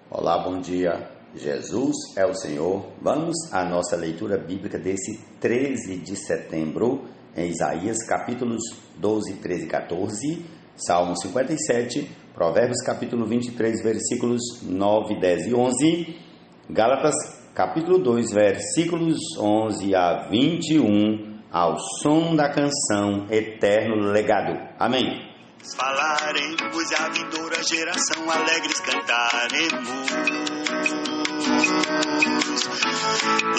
Olá, bom dia. Jesus é o Senhor. Vamos à nossa leitura bíblica desse 13 de setembro, em Isaías, capítulos 12, 13 e 14, Salmo 57, Provérbios, capítulo 23, versículos 9, 10 e 11, Gálatas, capítulo 2, versículos 11 a 21, ao som da canção Eterno Legado. Amém. Falaremos a vindoura geração, alegres cantaremos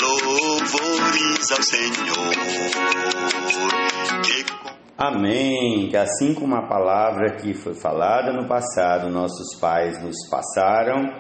louvores ao Senhor. Amém. Que assim como a palavra que foi falada no passado, nossos pais nos passaram,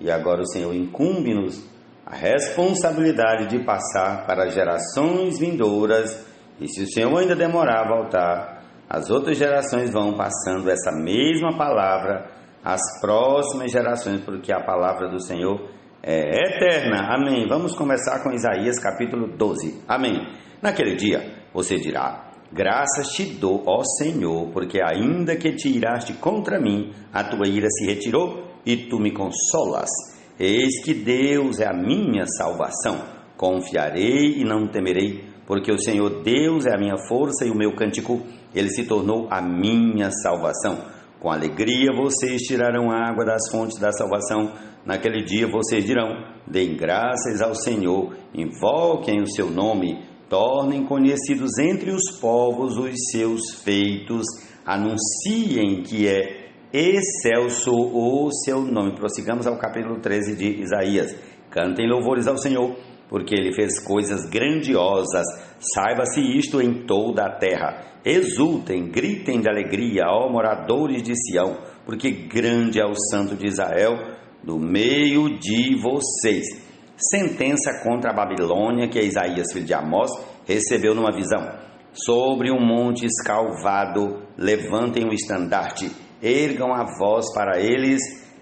e agora o Senhor incumbe-nos a responsabilidade de passar para gerações vindouras, e se o Senhor ainda demorar a voltar, as outras gerações vão passando essa mesma palavra às próximas gerações, porque a palavra do Senhor é eterna. Amém. Vamos começar com Isaías capítulo 12. Amém. Naquele dia você dirá: graças te dou, ó Senhor, porque ainda que te iraste contra mim, a tua ira se retirou e tu me consolas. Eis que Deus é a minha salvação. Confiarei e não temerei, porque o Senhor Deus é a minha força e o meu cântico. Ele se tornou a minha salvação. Com alegria vocês tirarão água das fontes da salvação. Naquele dia vocês dirão: deem graças ao Senhor, invoquem o seu nome, tornem conhecidos entre os povos os seus feitos, anunciem que é excelso o seu nome. Prossigamos ao capítulo 13 de Isaías. Cantem louvores ao Senhor, porque Ele fez coisas grandiosas. Saiba-se isto em toda a terra. Exultem, gritem de alegria, ó moradores de Sião, porque grande é o Santo de Israel do meio de vocês. Sentença contra a Babilônia que Isaías, filho de Amós, recebeu numa visão. Sobre um monte escalvado, levantem o estandarte, ergam a voz para eles,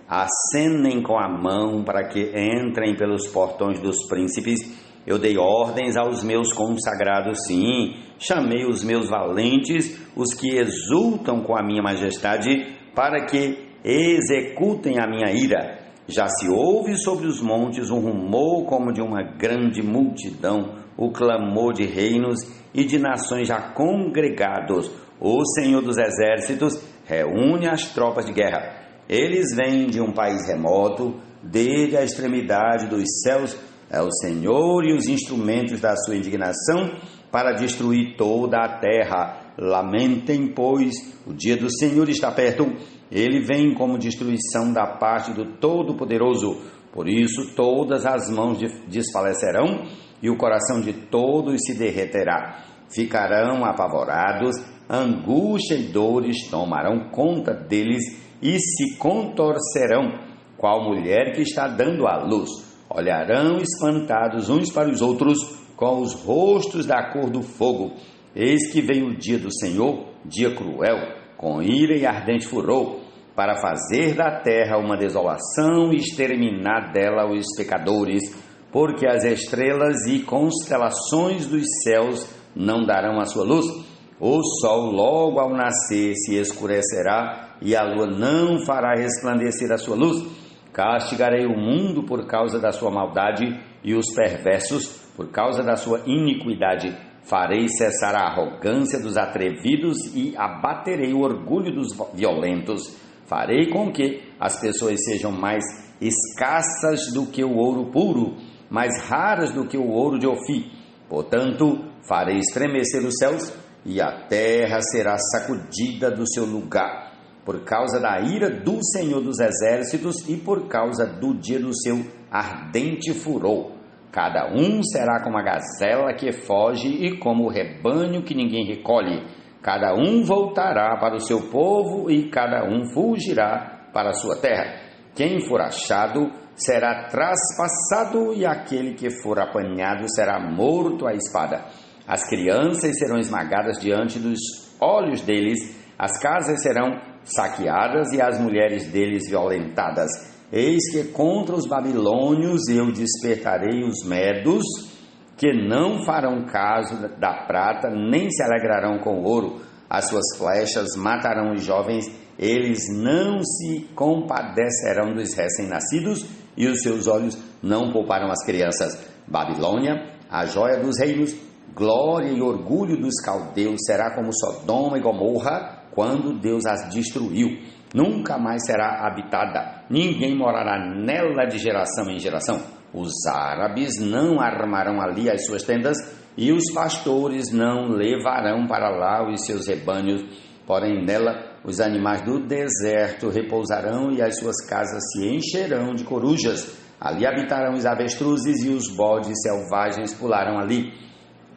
acenem com a mão para que entrem pelos portões dos príncipes. Eu dei ordens aos meus consagrados, sim, chamei os meus valentes, os que exultam com a minha majestade, para que executem a minha ira. Já se ouve sobre os montes um rumor como de uma grande multidão, o clamor de reinos e de nações já congregados. O Senhor dos exércitos reúne as tropas de guerra. Eles vêm de um país remoto, desde a extremidade dos céus. É o Senhor e os instrumentos da sua indignação para destruir toda a terra. Lamentem, pois, o dia do Senhor está perto. Ele vem como destruição da parte do Todo-Poderoso. Por isso todas as mãos desfalecerão e o coração de todos se derreterá. Ficarão apavorados, angústia e dores tomarão conta deles e se contorcerão, qual mulher que está dando à luz. Olharão espantados uns para os outros, com os rostos da cor do fogo. Eis que vem o dia do Senhor, dia cruel, com ira e ardente furor, para fazer da terra uma desolação e exterminar dela os pecadores, porque as estrelas e constelações dos céus não darão a sua luz. O sol logo ao nascer se escurecerá e a lua não fará resplandecer a sua luz. Castigarei o mundo por causa da sua maldade e os perversos por causa da sua iniquidade. Farei cessar a arrogância dos atrevidos e abaterei o orgulho dos violentos. Farei com que as pessoas sejam mais escassas do que o ouro puro, mais raras do que o ouro de Ofir. Portanto, farei estremecer os céus e a terra será sacudida do seu lugar, por causa da ira do Senhor dos exércitos e por causa do dia do seu ardente furor. Cada um será como a gazela que foge e como o rebanho que ninguém recolhe. Cada um voltará para o seu povo e cada um fugirá para a sua terra. Quem for achado será traspassado e aquele que for apanhado será morto à espada. As crianças serão esmagadas diante dos olhos deles, as casas serão saqueadas e as mulheres deles violentadas. Eis que contra os babilônios eu despertarei os medos que não farão caso da prata, nem se alegrarão com o ouro. As suas flechas matarão os jovens, eles não se compadecerão dos recém-nascidos, e os seus olhos não pouparão as crianças. Babilônia, a joia dos reinos, glória e orgulho dos caldeus, será como Sodoma e Gomorra, quando Deus as destruiu. Nunca mais será habitada, ninguém morará nela de geração em geração. Os árabes não armarão ali as suas tendas, e os pastores não levarão para lá os seus rebanhos. Porém, nela os animais do deserto repousarão, e as suas casas se encherão de corujas. Ali habitarão os avestruzes, e os bodes selvagens pularão ali.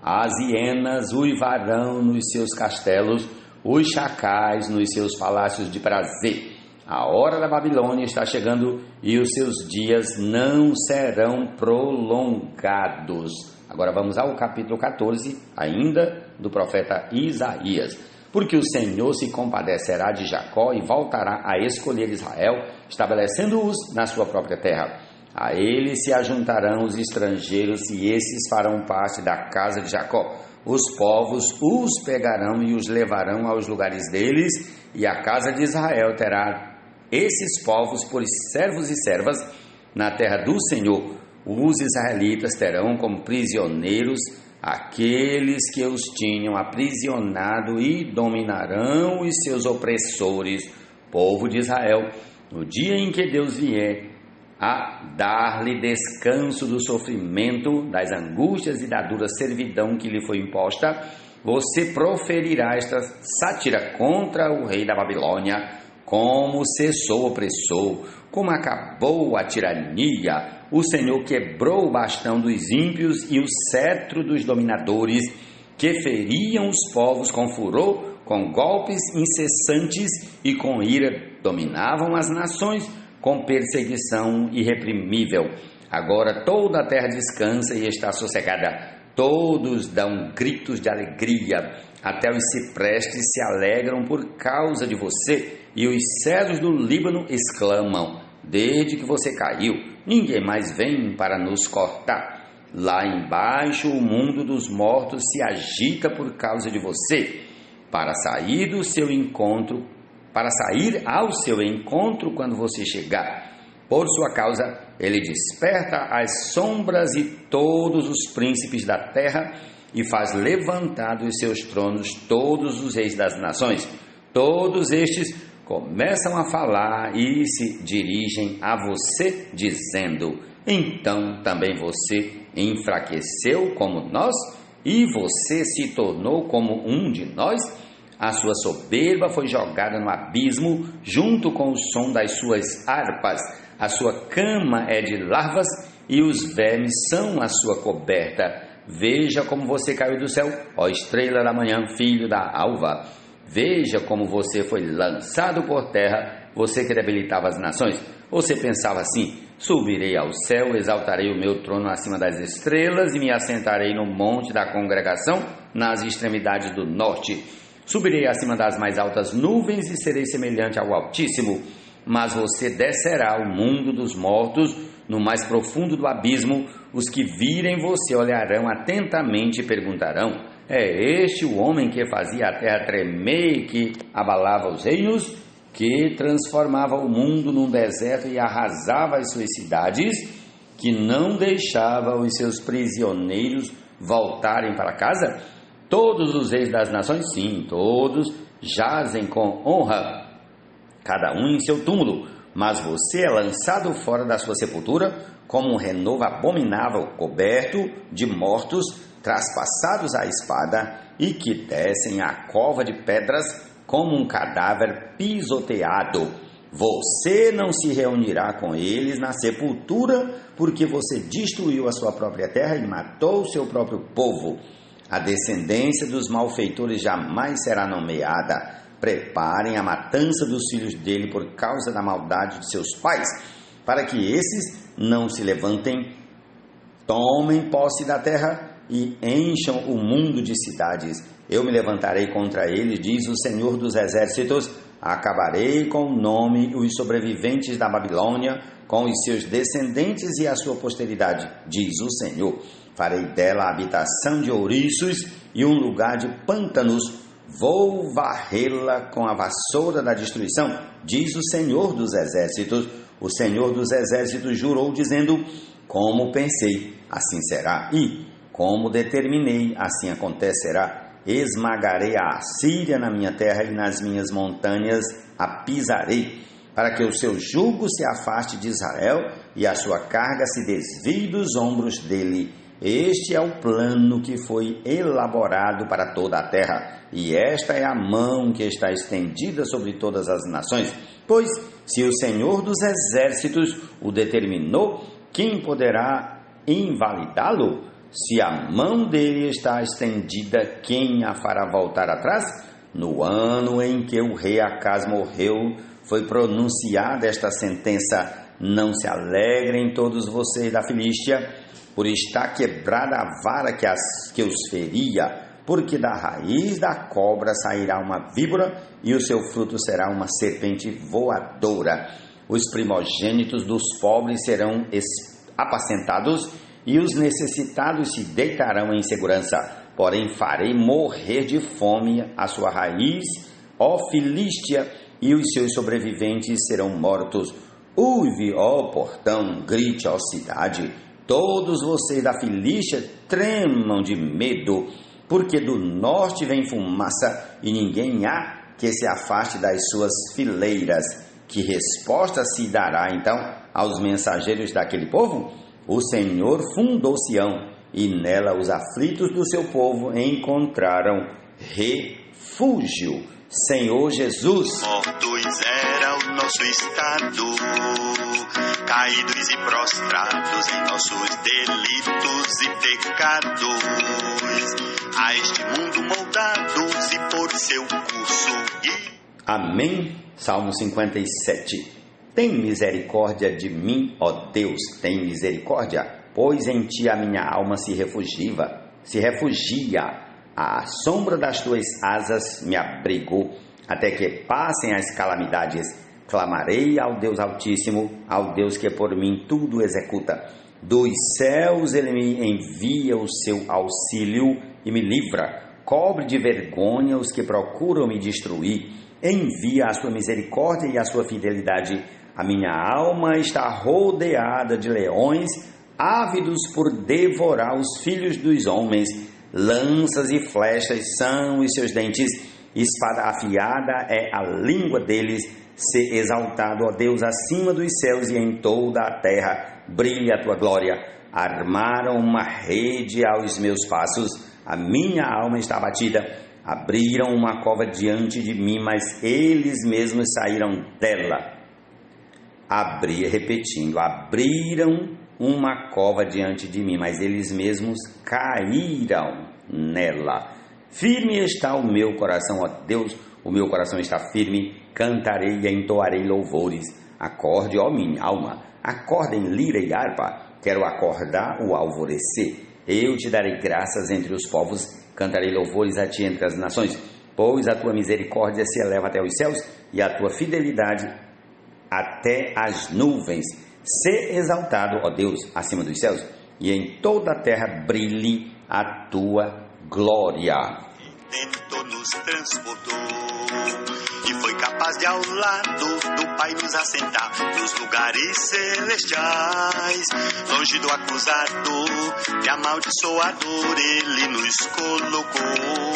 As hienas uivarão nos seus castelos, os chacais nos seus palácios de prazer. A hora da Babilônia está chegando, e os seus dias não serão prolongados. Agora vamos ao capítulo 14, ainda do profeta Isaías. Porque o Senhor se compadecerá de Jacó e voltará a escolher Israel, estabelecendo-os na sua própria terra. A ele se ajuntarão os estrangeiros, e esses farão parte da casa de Jacó. Os povos os pegarão e os levarão aos lugares deles, e a casa de Israel terá esses povos por servos e servas na terra do Senhor. Os israelitas terão como prisioneiros aqueles que os tinham aprisionado, e dominarão os seus opressores, povo de Israel, no dia em que Deus vier a dar-lhe descanso do sofrimento, das angústias e da dura servidão que lhe foi imposta. Você proferirá esta sátira contra o rei da Babilônia: como cessou o opressor, como acabou a tirania. O Senhor quebrou o bastão dos ímpios e o cetro dos dominadores, que feriam os povos com furor, com golpes incessantes e com ira dominavam as nações, com perseguição irreprimível. Agora toda a terra descansa e está sossegada. Todos dão gritos de alegria, até os ciprestes se alegram por causa de você, e os cedros do Líbano exclamam: desde que você caiu, ninguém mais vem para nos cortar. Lá embaixo o mundo dos mortos se agita por causa de você, para sair ao seu encontro quando você chegar. Por sua causa, ele desperta as sombras e todos os príncipes da terra, e faz levantar dos seus tronos todos os reis das nações. Todos estes começam a falar e se dirigem a você, dizendo: então também você enfraqueceu como nós, e você se tornou como um de nós? A sua soberba foi jogada no abismo, junto com o som das suas harpas. A sua cama é de larvas, e os vermes são a sua coberta. Veja como você caiu do céu, ó estrela da manhã, filho da alva. Veja como você foi lançado por terra, você que debilitava as nações. Você pensava assim: subirei ao céu, exaltarei o meu trono acima das estrelas, e me assentarei no monte da congregação, nas extremidades do norte. Subirei acima das mais altas nuvens e serei semelhante ao Altíssimo. Mas você descerá ao mundo dos mortos, no mais profundo do abismo. Os que virem você olharão atentamente e perguntarão: é este o homem que fazia a terra tremer e que abalava os reinos, que transformava o mundo num deserto e arrasava as suas cidades, que não deixava os seus prisioneiros voltarem para casa? Todos os reis das nações, sim, todos jazem com honra, cada um em seu túmulo, mas você é lançado fora da sua sepultura, como um renovo abominável, coberto de mortos, traspassados à espada, e que descem à cova de pedras, como um cadáver pisoteado. Você não se reunirá com eles na sepultura, porque você destruiu a sua própria terra e matou o seu próprio povo. A descendência dos malfeitores jamais será nomeada. Preparem a matança dos filhos dele por causa da maldade de seus pais, para que esses não se levantem, tomem posse da terra e encham o mundo de cidades. Eu me levantarei contra eles, diz o Senhor dos Exércitos, acabarei com o nome os sobreviventes da Babilônia, com os seus descendentes e a sua posteridade, diz o Senhor. farei dela a habitação de ouriços e um lugar de pântanos. Vou varrê-la com a vassoura da destruição, diz o Senhor dos Exércitos. O Senhor dos Exércitos jurou, dizendo: como pensei, assim será, e como determinei, assim acontecerá. Esmagarei a Assíria na minha terra e nas minhas montanhas a pisarei, para que o seu jugo se afaste de Israel e a sua carga se desvie dos ombros dele. Este é o plano que foi elaborado para toda a terra, e esta é a mão que está estendida sobre todas as nações. Pois, se o Senhor dos Exércitos o determinou, quem poderá invalidá-lo? Se a mão dele está estendida, quem a fará voltar atrás? No ano em que o rei Acaz morreu, foi pronunciada esta sentença: não se alegrem todos vocês da Filístia, por estar quebrada a vara que os feria, porque da raiz da cobra sairá uma víbora, e o seu fruto será uma serpente voadora. Os primogênitos dos pobres serão apacentados, e os necessitados se deitarão em segurança. Porém farei morrer de fome a sua raiz, ó Filístia, e os seus sobreviventes serão mortos. Uive, ó portão, grite, ó cidade. Todos vocês da Filístia tremam de medo, porque do norte vem fumaça, e ninguém há que se afaste das suas fileiras. Que resposta se dará então aos mensageiros daquele povo? O Senhor fundou Sião, e nela os aflitos do seu povo encontraram refúgio. Senhor Jesus. Mortos era o nosso estado, caídos e prostrados em nossos delitos e pecados, a este mundo moldados e por seu curso. Amém. Salmo 57. Tem misericórdia de mim, ó Deus, tem misericórdia, pois em ti a minha alma se refugia, à sombra das tuas asas me abrigou, até que passem as calamidades. Clamarei ao Deus Altíssimo, ao Deus que por mim tudo executa. Dos céus ele me envia o seu auxílio e me livra, cobre de vergonha os que procuram me destruir, envia a sua misericórdia e a sua fidelidade. A minha alma está rodeada de leões, ávidos por devorar os filhos dos homens. Lanças e flechas são os seus dentes, espada afiada é a língua deles. Se exaltado, ó Deus, acima dos céus e em toda a terra, brilha a tua glória. Armaram uma rede aos meus passos, a minha alma está abatida. Abriram uma cova diante de mim, mas eles mesmos saíram dela. Abriram uma cova diante de mim, mas eles mesmos caíram nela. Firme está o meu coração, ó Deus, o meu coração está firme, cantarei e entoarei louvores. Acorde, ó minha alma, acordem lira e harpa, quero acordar o alvorecer. Eu te darei graças entre os povos, cantarei louvores a ti entre as nações, pois a tua misericórdia se eleva até os céus e a tua fidelidade até as nuvens. Se exaltado, ó Deus, acima dos céus, e em toda a terra brilhe a tua glória. Tentou, nos transportou e foi capaz de ao lado do Pai nos assentar nos lugares celestiais, longe do acusador e amaldiçoador. Ele nos colocou,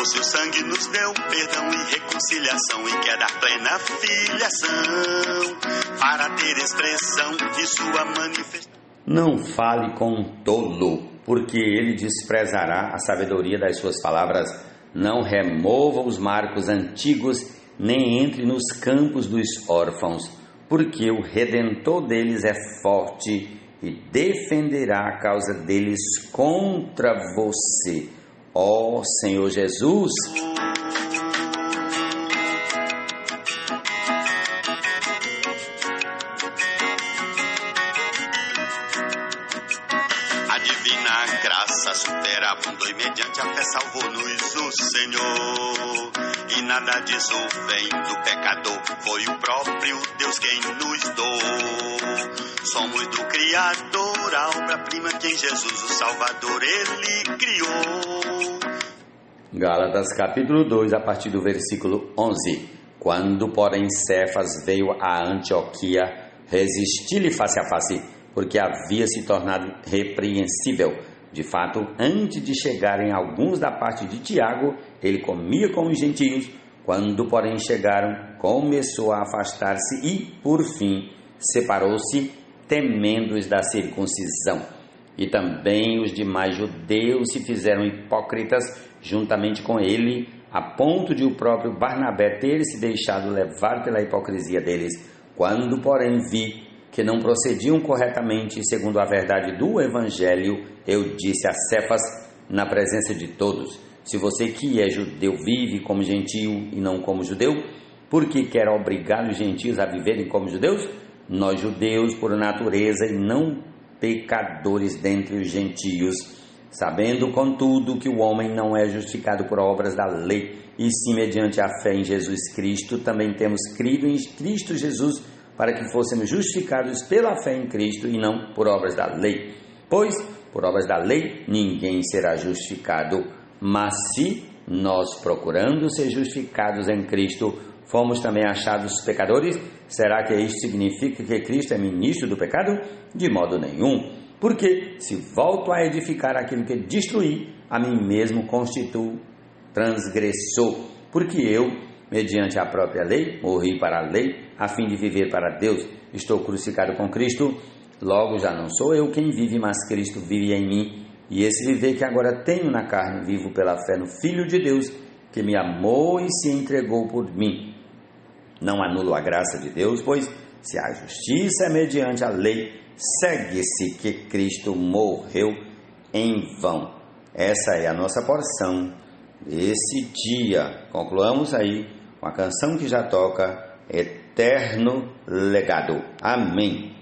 o seu sangue nos deu perdão e reconciliação, e quer dar plena filiação para ter expressão de sua manifestação. Não fale com um tolo, porque ele desprezará a sabedoria das suas palavras. Não remova os marcos antigos, nem entre nos campos dos órfãos, porque o Redentor deles é forte e defenderá a causa deles contra você. Ó Senhor Jesus. A divina graça supera andou e mediante a fé salvou-nos o Senhor. E nada disso vem do pecador, foi o próprio Deus quem nos doou. Somos do Criador, a obra-prima que em Jesus o Salvador Ele criou. Gálatas capítulo 2, a partir do versículo 11. Quando, porém, Cefas veio a Antioquia, resisti-lhe face a face, porque havia se tornado repreensível. De fato, antes de chegarem alguns da parte de Tiago, ele comia com os gentios. Quando, porém, chegaram, começou a afastar-se e, por fim, separou-se, temendo os da circuncisão. E também os demais judeus se fizeram hipócritas juntamente com ele, a ponto de o próprio Barnabé ter se deixado levar pela hipocrisia deles. Quando, porém, vi que não procediam corretamente segundo a verdade do Evangelho, eu disse a Cefas, na presença de todos: se você que é judeu vive como gentio e não como judeu, por que quer obrigar os gentios a viverem como judeus? Nós judeus por natureza e não pecadores dentre os gentios, sabendo contudo que o homem não é justificado por obras da lei, e sim mediante a fé em Jesus Cristo. Também temos crido em Cristo Jesus, para que fôssemos justificados pela fé em Cristo e não por obras da lei. Pois, por obras da lei, ninguém será justificado. Mas se nós, procurando ser justificados em Cristo, fomos também achados pecadores, será que isto significa que Cristo é ministro do pecado? De modo nenhum. Porque, se volto a edificar aquilo que destruí, a mim mesmo constituo transgressor. Porque eu, mediante a própria lei, morri para a lei, a fim de viver para Deus. Estou crucificado com Cristo, logo já não sou eu quem vive, mas Cristo vive em mim. E esse viver que agora tenho na carne, vivo pela fé no Filho de Deus, que me amou e se entregou por mim. Não anulo a graça de Deus, pois se a justiça é mediante a lei, segue-se que Cristo morreu em vão. Essa é a nossa porção desse dia. Concluamos aí com a canção que já toca, Eterno Legado. Amém.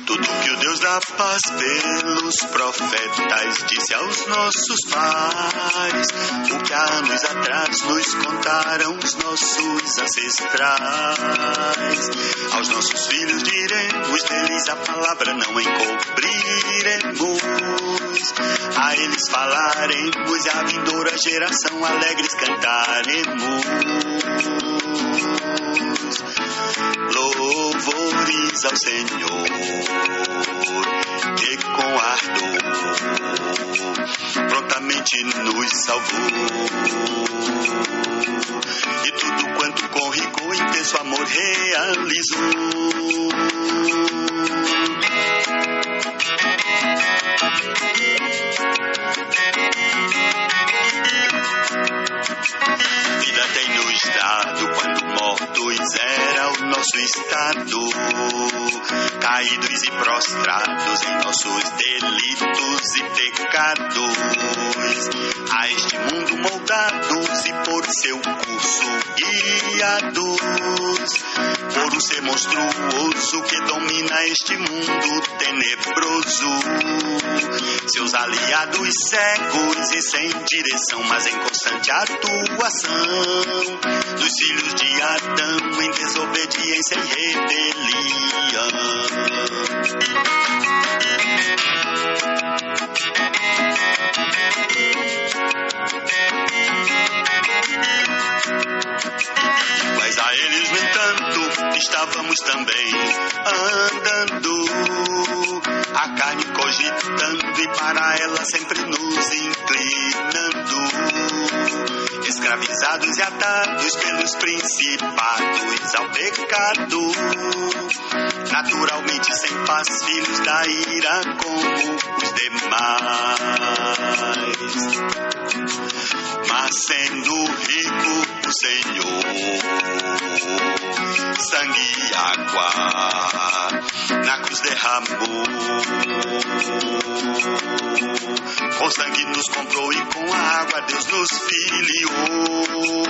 Tudo que o Deus da paz pelos profetas disse aos nossos pais, o que há anos atrás nos contaram os nossos ancestrais. Aos nossos filhos diremos, deles a palavra não encobriremos. A eles falaremos e a vindoura geração alegres cantaremos. Louvores ao Senhor, que com ardor prontamente nos salvou, e tudo quanto com rigor e intenso amor realizou. Vida tem nos dado quando mortos era o nosso estado, caídos e prostrados em nossos delitos e pecados, a este mundo moldados e por seu curso guiados, por um ser monstruoso que domina este mundo tenebroso. Seus aliados cegos e sem direção, mas em constante atuação dos filhos de Adão em desobediência e rebelião. Mas a eles, no entanto, estávamos também andando, a carne cogitando e para ela sempre nos inclinando, escravizados e atados pelos principados ao pecado, naturalmente sem paz, filhos da ira como os demais. Mas sendo rico o Senhor, sangue e água na cruz derramou. Com sangue nos comprou e com a água Deus nos filiou.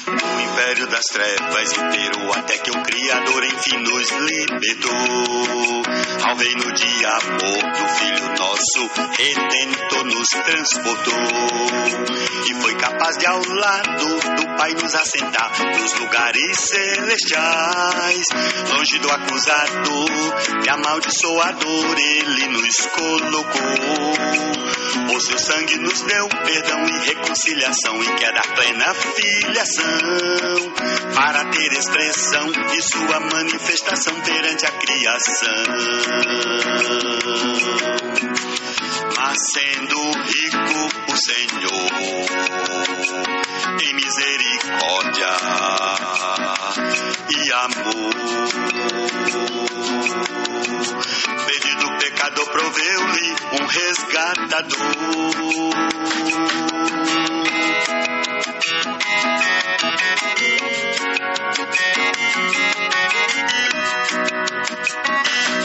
O império das trevas inteiro até que o Criador enfim nos libertou. Ao reino de amor do Filho nosso Redentor nos transportou. E foi capaz de ao lado do Pai nos assentar nos lugares celestiais. Longe do acusador e amaldiçoador ele nos colocou. O seu sangue nos deu perdão e reconciliação e quer dar plena filiação para ter expressão de sua manifestação perante a criação. Mas sendo rico o Senhor em misericórdia e amor, perdido o pecador proveu-lhe um resgatador.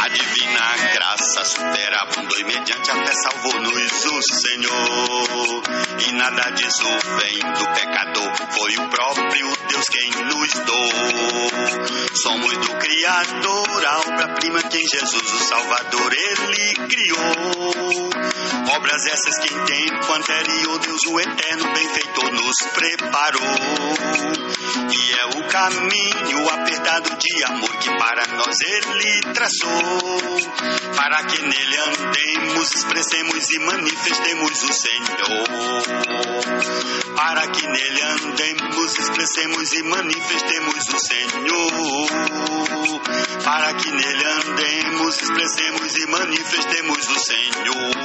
A divina graça superabundou e mediante a fé salvou-nos o Senhor. E nada disso vem do pecador, foi o próprio Deus quem nos doou. Somos do Criador, a obra-prima que em Jesus o Salvador ele criou. Obras essas que em tempo anterior Deus o eterno benfeitor nos preparou. E é o caminho apertado de amor que para nós ele traçou, para que nele andemos, expressemos e manifestemos o Senhor. Para que nele andemos, expressemos e manifestemos o Senhor. Para que nele andemos, expressemos e manifestemos o Senhor.